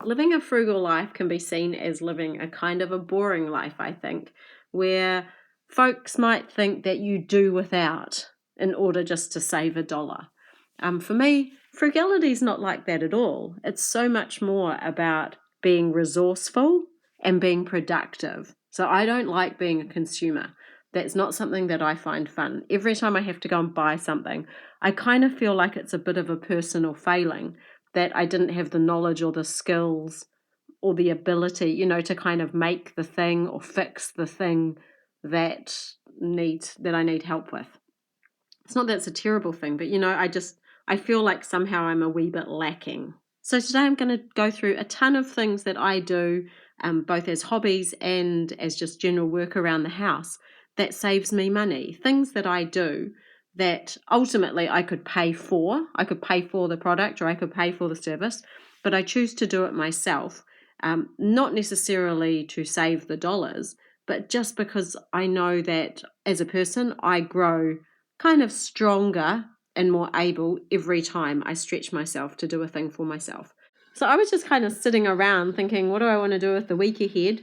Living a frugal life can be seen as living a kind of a boring life, I think, where folks might think that you do without in order just to save a dollar. For me, frugality is not like that at all. It's so much more about being resourceful and being productive. So I don't like being a consumer. That's not something that I find fun. Every time I have to go and buy something, I kind of feel like it's a bit of a personal failing that I didn't have the knowledge or the skills or the ability, to kind of make the thing or fix the thing that I need help with. It's not that it's a terrible thing, but I feel like somehow I'm a wee bit lacking. So today I'm going to go through a ton of things that I do, both as hobbies and as just general work around the house that saves me money. Things that I do that ultimately I could pay for. I could pay for the product or I could pay for the service, but I choose to do it myself, not necessarily to save the dollars, but just because I know that as a person I grow kind of stronger and more able every time I stretch myself to do a thing for myself. So I was just kind of sitting around thinking, what do I want to do with the week ahead?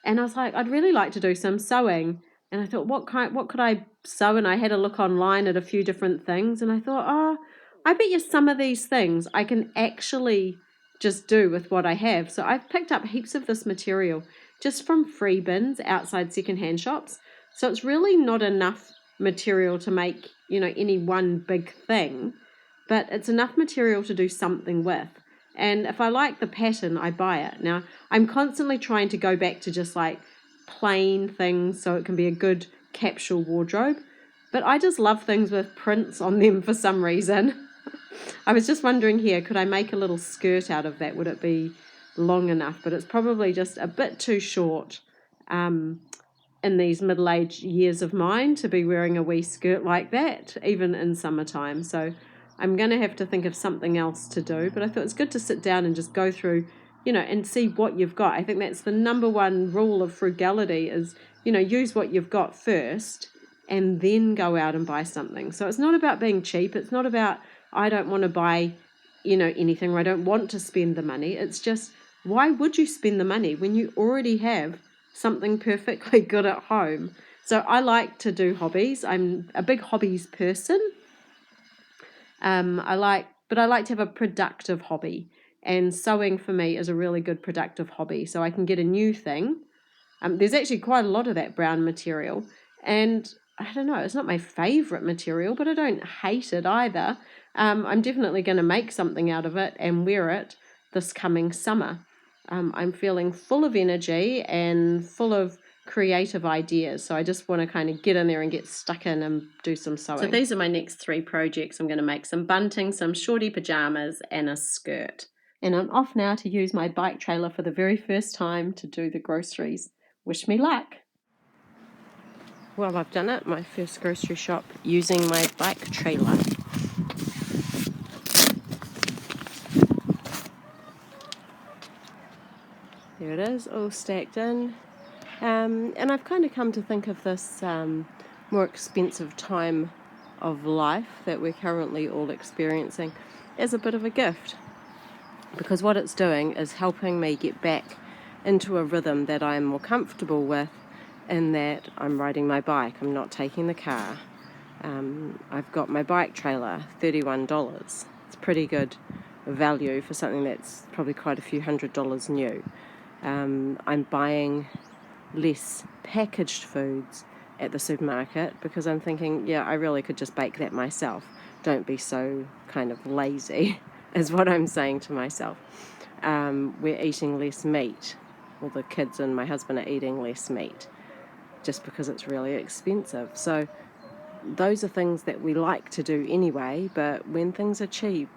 And I was like, I'd really like to do some sewing. And I thought, what could I sew? And I had a look online at a few different things. And I thought, I bet you some of these things I can actually just do with what I have. So I've picked up heaps of this material just from free bins outside secondhand shops. So it's really not enough material to make, any one big thing, but it's enough material to do something with. And if I like the pattern, I buy it. Now, I'm constantly trying to go back to just like plain things so it can be a good capsule wardrobe. But I just love things with prints on them for some reason. I was just wondering here, could I make a little skirt out of that? Would it be long enough? But it's probably just a bit too short in these middle-aged years of mine to be wearing a wee skirt like that, even in summertime. So I'm going to have to think of something else to do. But I thought it's good to sit down and just go through, and see what you've got. I think that's the number one rule of frugality is, use what you've got first and then go out and buy something. So it's not about being cheap. It's not about, I don't want to buy, anything, or I don't want to spend the money. It's just, why would you spend the money when you already have something perfectly good at home? So I like to do hobbies. I'm a big hobbies person. I like to have a productive hobby, and sewing for me is a really good productive hobby. So I can get a new thing. There's actually quite a lot of that brown material, and I don't know, it's not my favorite material, but I don't hate it either. I'm definitely going to make something out of it and wear it this coming summer. I'm feeling full of energy and full of creative ideas. So I just want to kind of get in there and get stuck in and do some sewing. So these are my next 3 projects. I'm going to make some bunting, some shorty pajamas, and a skirt. And I'm off now to use my bike trailer for the very first time to do the groceries. Wish me luck. Well, I've done it. My first grocery shop using my bike trailer. There it is, all stacked in. And I've kind of come to think of this more expensive time of life that we're currently all experiencing as a bit of a gift. Because what it's doing is helping me get back into a rhythm that I'm more comfortable with, in that I'm riding my bike, I'm not taking the car. I've got my bike trailer, $31. It's pretty good value for something that's probably quite a few $100s new. I'm buying less packaged foods at the supermarket because I'm thinking, I really could just bake that myself. Don't be so kind of lazy, is what I'm saying to myself. We're eating less meat. Well, the kids and my husband are eating less meat just because it's really expensive. So those are things that we like to do anyway, but when things are cheap,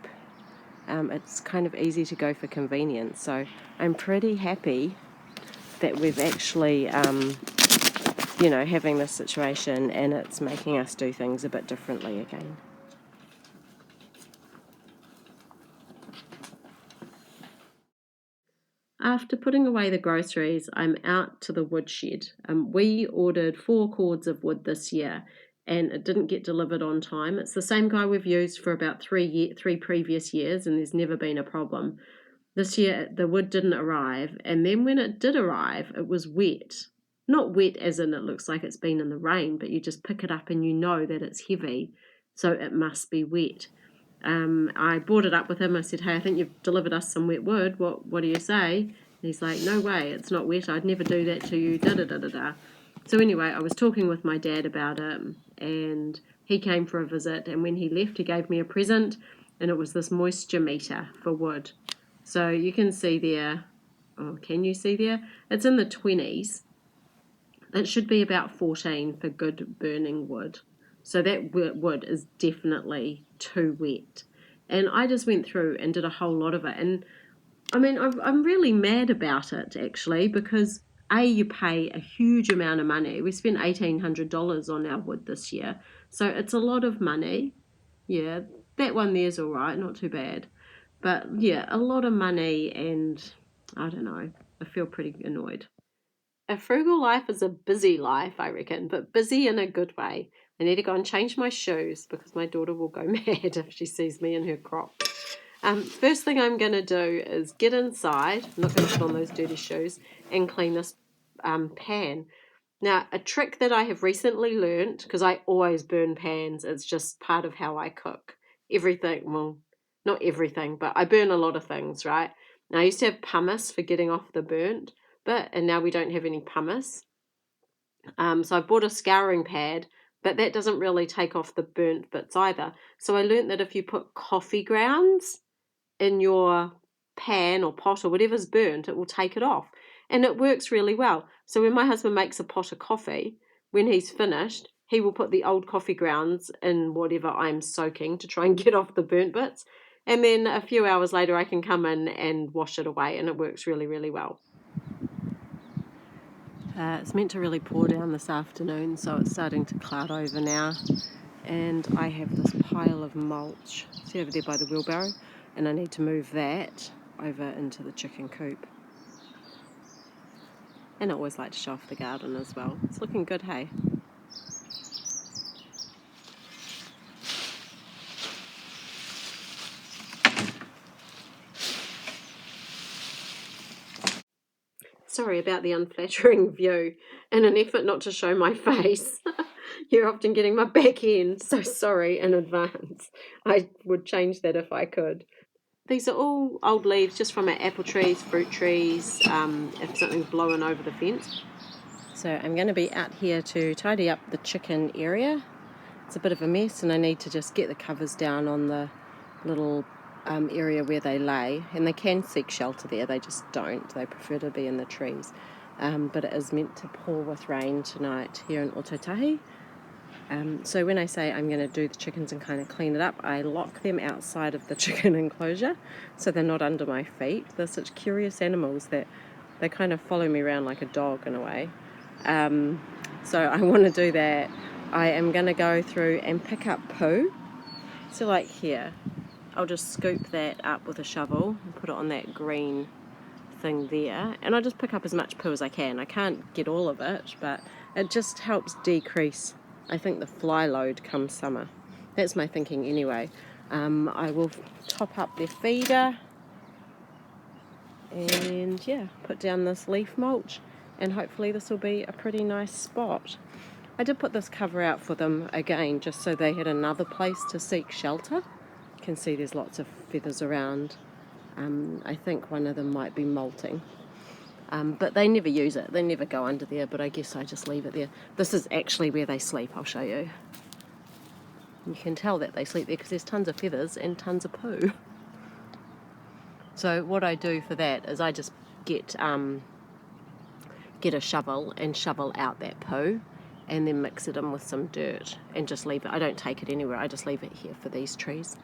it's kind of easy to go for convenience. So I'm pretty happy that we've actually, having this situation, and it's making us do things a bit differently again. After putting away the groceries, I'm out to the woodshed. We ordered 4 cords of wood this year, and it didn't get delivered on time. It's the same guy we've used for about 3 previous years, and there's never been a problem. This year the wood didn't arrive, and then when it did arrive, it was wet. Not wet as in it looks like it's been in the rain, but you just pick it up and you know that it's heavy, so it must be wet. I brought it up with him. I said, hey, I think you've delivered us some wet wood. What do you say? And he's like, no way, it's not wet. I'd never do that to you, da-da-da-da-da. So anyway, I was talking with my dad about it, and he came for a visit, and when he left, he gave me a present, and it was this moisture meter for wood. So you can see there, can you see there? It's in the 20s. It should be about 14 for good burning wood. So that wood is definitely too wet. And I just went through and did a whole lot of it. And I mean, I'm really mad about it, actually, because you pay a huge amount of money. We spent $1,800 on our wood this year. So it's a lot of money. Yeah, that one there's all right, not too bad. But yeah, a lot of money, and I don't know, I feel pretty annoyed. A frugal life is a busy life, I reckon, but busy in a good way. I need to go and change my shoes because my daughter will go mad if she sees me in her Crocs. First thing I'm going to do is get inside. I'm not going to put on those dirty shoes and clean this pan. Now, a trick that I have recently learnt, because I always burn pans, it's just part of how I cook. Everything, well, not everything, but I burn a lot of things, right? Now, I used to have pumice for getting off the burnt bit, and now we don't have any pumice. So I bought a scouring pad, but that doesn't really take off the burnt bits either. So I learnt that if you put coffee grounds in your pan or pot or whatever's burnt, it will take it off. And it works really well. So when my husband makes a pot of coffee, when he's finished, he will put the old coffee grounds in whatever I'm soaking to try and get off the burnt bits. And then a few hours later, I can come in and wash it away, and it works really, really well. It's meant to really pour down this afternoon, so it's starting to cloud over now. And I have this pile of mulch, see over there by the wheelbarrow, and I need to move that over into the chicken coop. And I always like to show off the garden as well. It's looking good, hey? Sorry about the unflattering view. In an effort not to show my face, you're often getting my back end, so sorry in advance. I would change that if I could. These are all old leaves just from our apple trees, fruit trees, if something's blowing over the fence. So I'm going to be out here to tidy up the chicken area. It's a bit of a mess, and I need to just get the covers down on the little area where they lay, and they can seek shelter there, they just don't. They prefer to be in the trees. But it is meant to pour with rain tonight here in Ototahi. So when I say I'm going to do the chickens and kind of clean it up, I lock them outside of the chicken enclosure so they're not under my feet. They're such curious animals that they kind of follow me around like a dog in a way. So I want to do that. I am going to go through and pick up poo. So like here, I'll just scoop that up with a shovel and put it on that green thing there, and I'll just pick up as much poo as I can. I can't get all of it, but it just helps decrease, I think, the fly load come summer. That's my thinking anyway. I will top up their feeder and yeah, put down this leaf mulch, and hopefully this will be a pretty nice spot. I did put this cover out for them again just so they had another place to seek shelter. You can see there's lots of feathers around. I think one of them might be molting. But they never use it. They never go under there, but I guess I just leave it there. This is actually where they sleep, I'll show you. You can tell that they sleep there because there's tons of feathers and tons of poo. So what I do for that is I just get a shovel and shovel out that poo, and then mix it in with some dirt and just leave it. I don't take it anywhere, I just leave it here for these trees.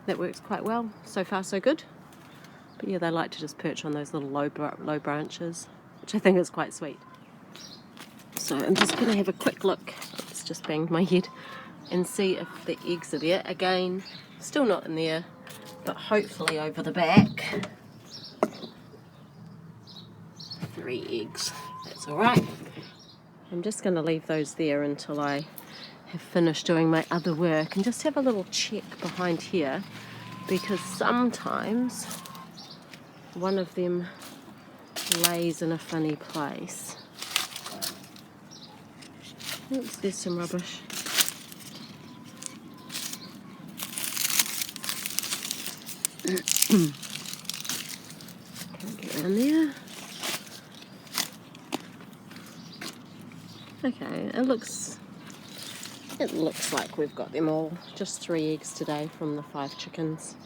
That works quite well. So far so good. But yeah, they like to just perch on those little low branches, which I think is quite sweet. So I'm just going to have a quick look, it's just banged my head, and see if the eggs are there. Again, still not in there, but hopefully over the back. 3 eggs, that's alright. I'm just going to leave those there until I have finished doing my other work, and just have a little check behind here, because sometimes one of them lays in a funny place. Oops, there's some rubbish. Can't get around there. Okay, it looks like we've got them all. Just 3 eggs today from the 5 chickens.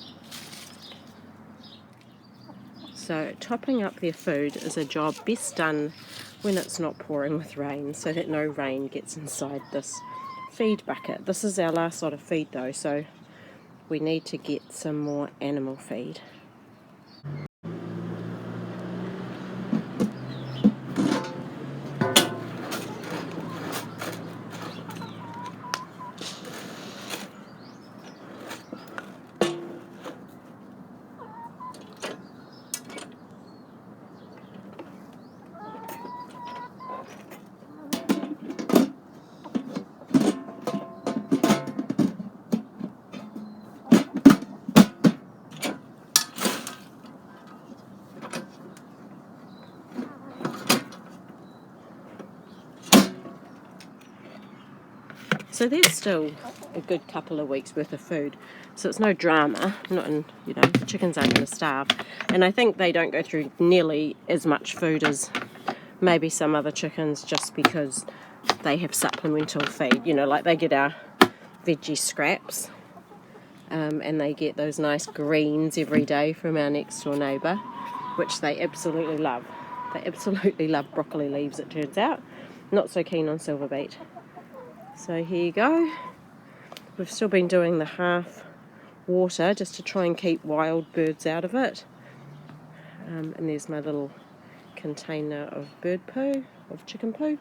So topping up their food is a job best done when it's not pouring with rain, so that no rain gets inside this feed bucket. This is our last lot of feed though, so we need to get some more animal feed. So there's still a good couple of weeks worth of food, so it's no drama. Not in, the chickens aren't going to starve, and I think they don't go through nearly as much food as maybe some other chickens, just because they have supplemental feed. Like they get our veggie scraps, and they get those nice greens every day from our next door neighbour, which they absolutely love. They absolutely love broccoli leaves, it turns out. Not so keen on silver beet. So here you go. We've still been doing the half water just to try and keep wild birds out of it. And there's my little container of bird poo, of chicken poo.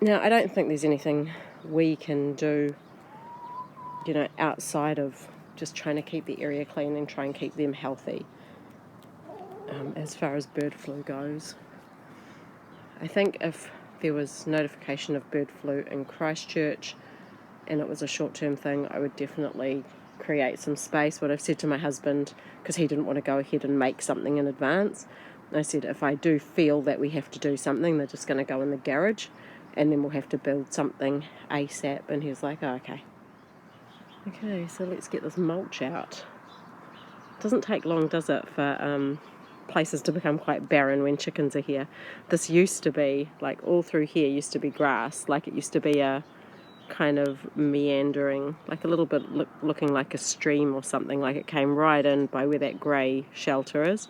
Now, I don't think there's anything we can do, outside of just trying to keep the area clean and try and keep them healthy, as far as bird flu goes. I think if there was notification of bird flu in Christchurch and it was a short-term thing, I would definitely create some space. What I've said to my husband, because he didn't want to go ahead and make something in advance, I said if I do feel that we have to do something, they're just going to go in the garage and then we'll have to build something ASAP. And he was like, oh, okay. Okay, so let's get this mulch out. Doesn't take long, does it, for places to become quite barren when chickens are here. This used to be, like all through here used to be grass, like it used to be a kind of meandering, like a little bit looking like a stream or something, like it came right in by where that grey shelter is,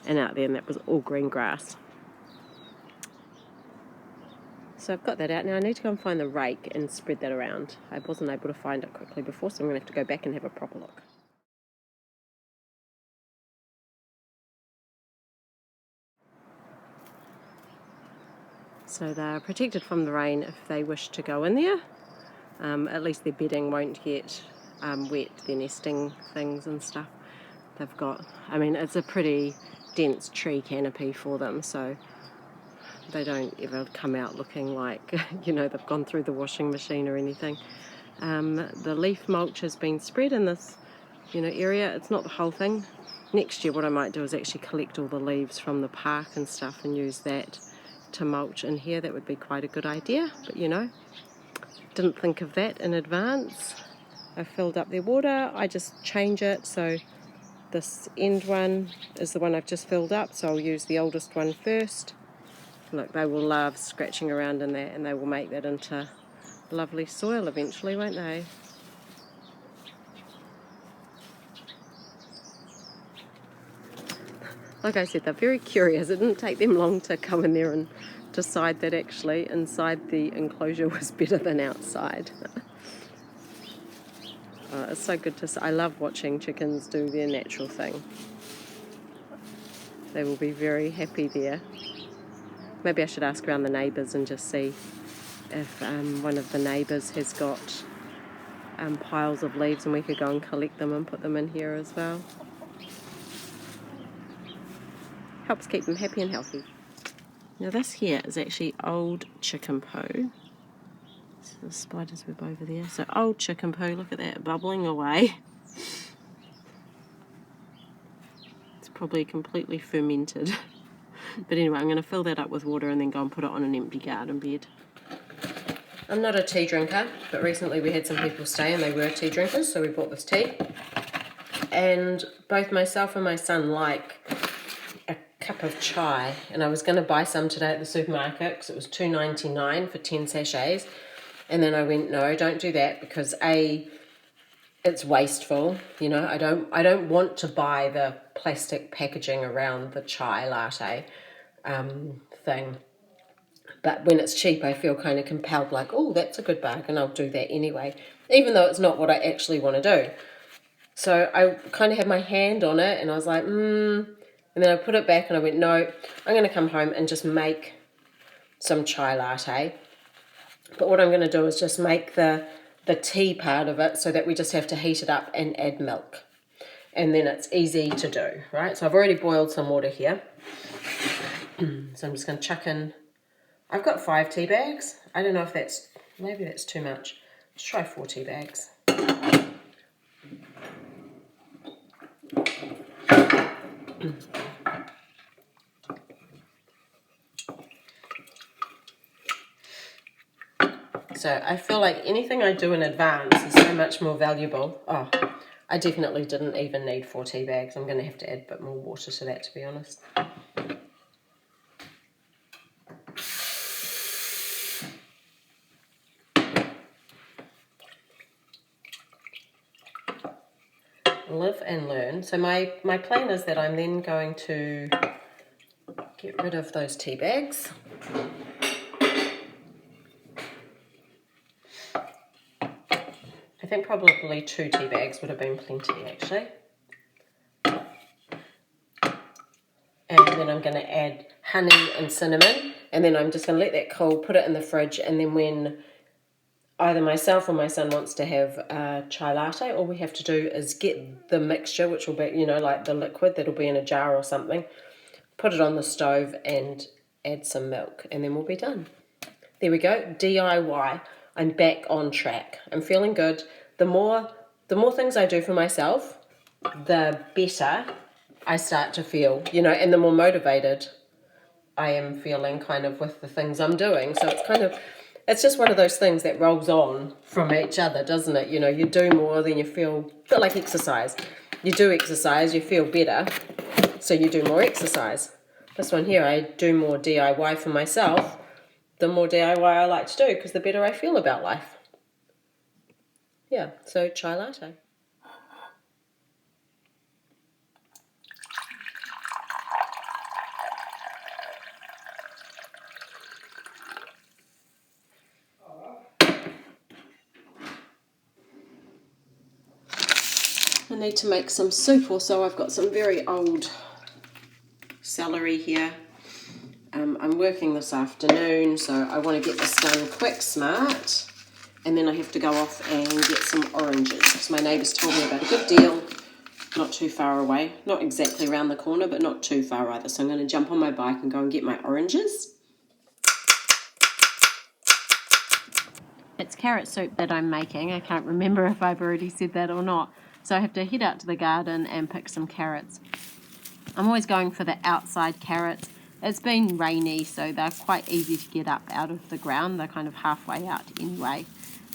and out there, and that was all green grass. So I've got that out now. I need to go and find the rake and spread that around. I wasn't able to find it quickly before, so I'm going to have to go back and have a proper look. So they're protected from the rain if they wish to go in there. At least their bedding won't get wet, their nesting things and stuff. They've got, it's a pretty dense tree canopy for them, so they don't ever come out looking like, they've gone through the washing machine or anything. The leaf mulch has been spread in this, area. It's not the whole thing. Next year what I might do is actually collect all the leaves from the park and stuff and use that to mulch in here. That would be quite a good idea, but didn't think of that in advance. I filled up their water. I just change it, so this end one is the one I've just filled up, so I'll use the oldest one first. Look, they will love scratching around in that, and they will make that into lovely soil eventually, won't they? Like I said, they're very curious. It didn't take them long to come in there and decide that actually inside the enclosure was better than outside. It's so good to see. I love watching chickens do their natural thing. They will be very happy there. Maybe I should ask around the neighbours and just see if one of the neighbours has got piles of leaves and we could go and collect them and put them in here as well. Helps keep them happy and healthy. Now this here is actually old chicken poo. So the spider's web over there. So old chicken poo, look at that, bubbling away. It's probably completely fermented. But anyway, I'm going to fill that up with water and then go and put it on an empty garden bed. I'm not a tea drinker, but recently we had some people stay and they were tea drinkers, so we bought this tea. And both myself and my son like a cup of chai, and I was going to buy some today at the supermarket because it was $2.99 for 10 sachets. And then I went, no, don't do that, because it's wasteful. You know, I don't want to buy the plastic packaging around the chai latte thing. But when it's cheap, I feel kind of compelled, like, oh, that's a good bargain, I'll do that anyway, even though it's not what I actually want to do. So I kind of had my hand on it, and I was like, and then I put it back, and I went, no, I'm going to come home and just make some chai latte. But what I'm going to do is just make the tea part of it so that we just have to heat it up and add milk. And then it's easy to do, right? So I've already boiled some water here. So I'm just going to chuck in. I've got 5 tea bags. I don't know if maybe that's too much. Let's try 4 tea bags. So I feel like anything I do in advance is so much more valuable. Oh, I definitely didn't even need 4 tea bags. I'm going to have to add a bit more water to that, to be honest. Live and learn. So my plan is that I'm then going to get rid of those tea bags. I think probably 2 tea bags would have been plenty, actually. And then I'm going to add honey and cinnamon, and then I'm just going to let that cool, put it in the fridge, and then when either myself or my son wants to have a chai latte, all we have to do is get the mixture, which will be, you know, like the liquid that'll be in a jar or something, put it on the stove and add some milk, and then we'll be done. There we go, DIY. I'm back on track. I'm feeling good. The more things I do for myself, the better I start to feel, you know, and the more motivated I am feeling kind of with the things I'm doing. So it's just one of those things that rolls on from each other, doesn't it? You know, you do more, then you feel a bit like exercise. You do exercise, you feel better, so you do more exercise. This one here, I do more DIY for myself. The more DIY I like to do, because the better I feel about life. Yeah, so chai latte. I need to make some soup also. I've got some very old celery here. I'm working this afternoon, so I want to get this done quick, smart. And then I have to go off and get some oranges. So my neighbours told me about a good deal, not too far away. Not exactly around the corner, but not too far either. So I'm going to jump on my bike and go and get my oranges. It's carrot soup that I'm making. I can't remember if I've already said that or not. So I have to head out to the garden and pick some carrots. I'm always going for the outside carrots. It's been rainy, so they're quite easy to get up out of the ground. They're kind of halfway out anyway.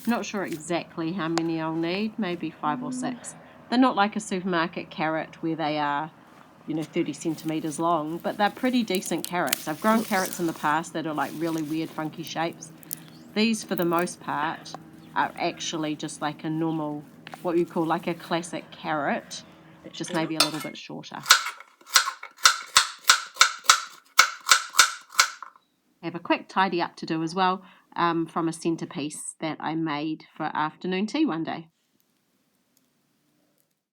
I'm not sure exactly how many I'll need, maybe 5 or 6. They're not like a supermarket carrot where they are, 30 centimetres long, but they're pretty decent carrots. I've grown carrots in the past that are like really weird, funky shapes. These, for the most part, are actually just like a normal, what you call like a classic carrot. It's just maybe a little bit shorter. I have a quick tidy up to do as well from a centrepiece that I made for afternoon tea one day.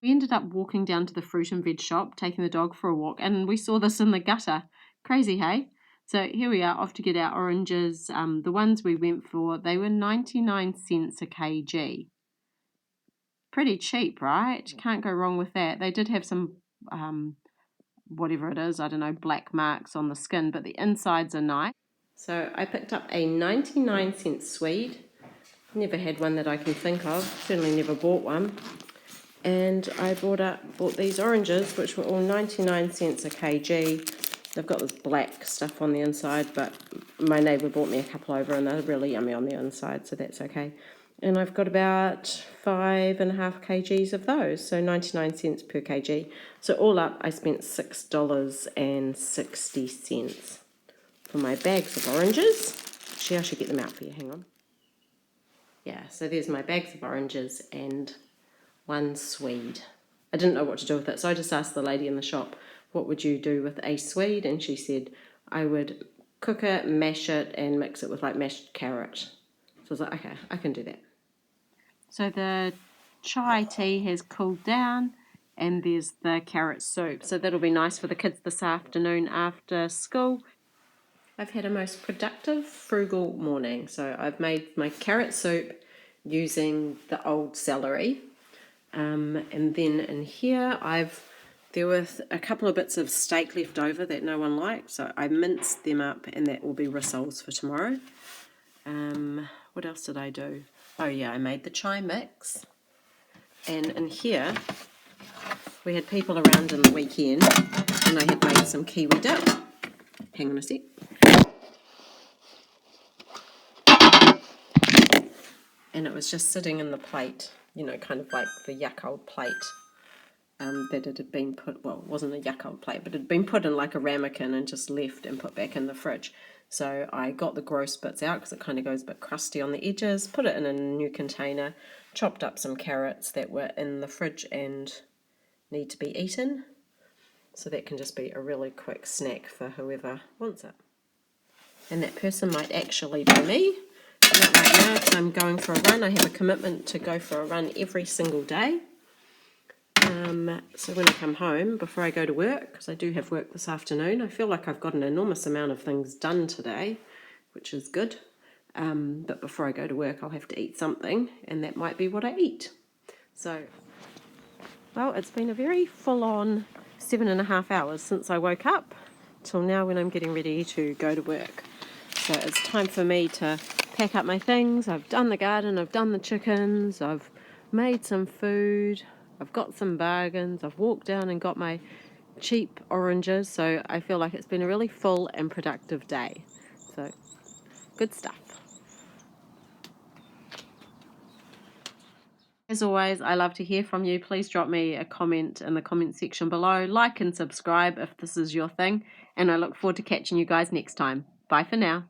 We ended up walking down to the fruit and veg shop, taking the dog for a walk, and we saw this in the gutter. Crazy, hey? So here we are, off to get our oranges. The ones we went for, they were 99 cents a kg. Pretty cheap, right? Can't go wrong with that. They did have some, whatever it is, I don't know, black marks on the skin, but the insides are nice. So I picked up a 99-cent Swede. Never had one that I can think of. Certainly never bought one. And I bought these oranges, which were all 99 cents a kg. They've got this black stuff on the inside, but my neighbour bought me a couple over and they're really yummy on the inside, so that's okay. And I've got about 5.5 kgs of those, so 99 cents per kg. So all up, I spent $6.60 for my bags of oranges. Actually, I should get them out for you, hang on. Yeah, so there's my bags of oranges and one Swede. I didn't know what to do with it, so I just asked the lady in the shop, what would you do with a Swede? And she said, I would cook it, mash it, and mix it with like mashed carrot. So I was like, okay, I can do that. So the chai tea has cooled down, and there's the carrot soup. So that'll be nice for the kids this afternoon after school. I've had a most productive, frugal morning. So I've made my carrot soup using the old celery. And then in here, there were a couple of bits of steak left over that no one liked, so I minced them up, and that will be rissoles for tomorrow. What else did I do? Oh yeah, I made the chai mix. And in here, we had people around in the weekend, and I had made some kiwi dip. Hang on a sec. And it was just sitting in the plate, you know, kind of like the yuck old plate. That it had been put, well, it wasn't a yuck old plate, but it had been put in like a ramekin and just left and put back in the fridge. So I got the gross bits out because it kind of goes a bit crusty on the edges, put it in a new container, chopped up some carrots that were in the fridge and need to be eaten. So that can just be a really quick snack for whoever wants it. And that person might actually be me. Not right now because I'm going for a run. I have a commitment to go for a run every single day. So when I come home, before I go to work, because I do have work this afternoon, I feel like I've got an enormous amount of things done today, which is good. But before I go to work, I'll have to eat something, and that might be what I eat. So, well, it's been a very full-on 7.5 hours since I woke up till now when I'm getting ready to go to work. So it's time for me to pack up my things. I've done the garden, I've done the chickens, I've made some food, I've got some bargains, I've walked down and got my cheap oranges, so I feel like it's been a really full and productive day. So, good stuff. As always, I love to hear from you. Please drop me a comment in the comment section below. Like and subscribe if this is your thing, and I look forward to catching you guys next time. Bye for now.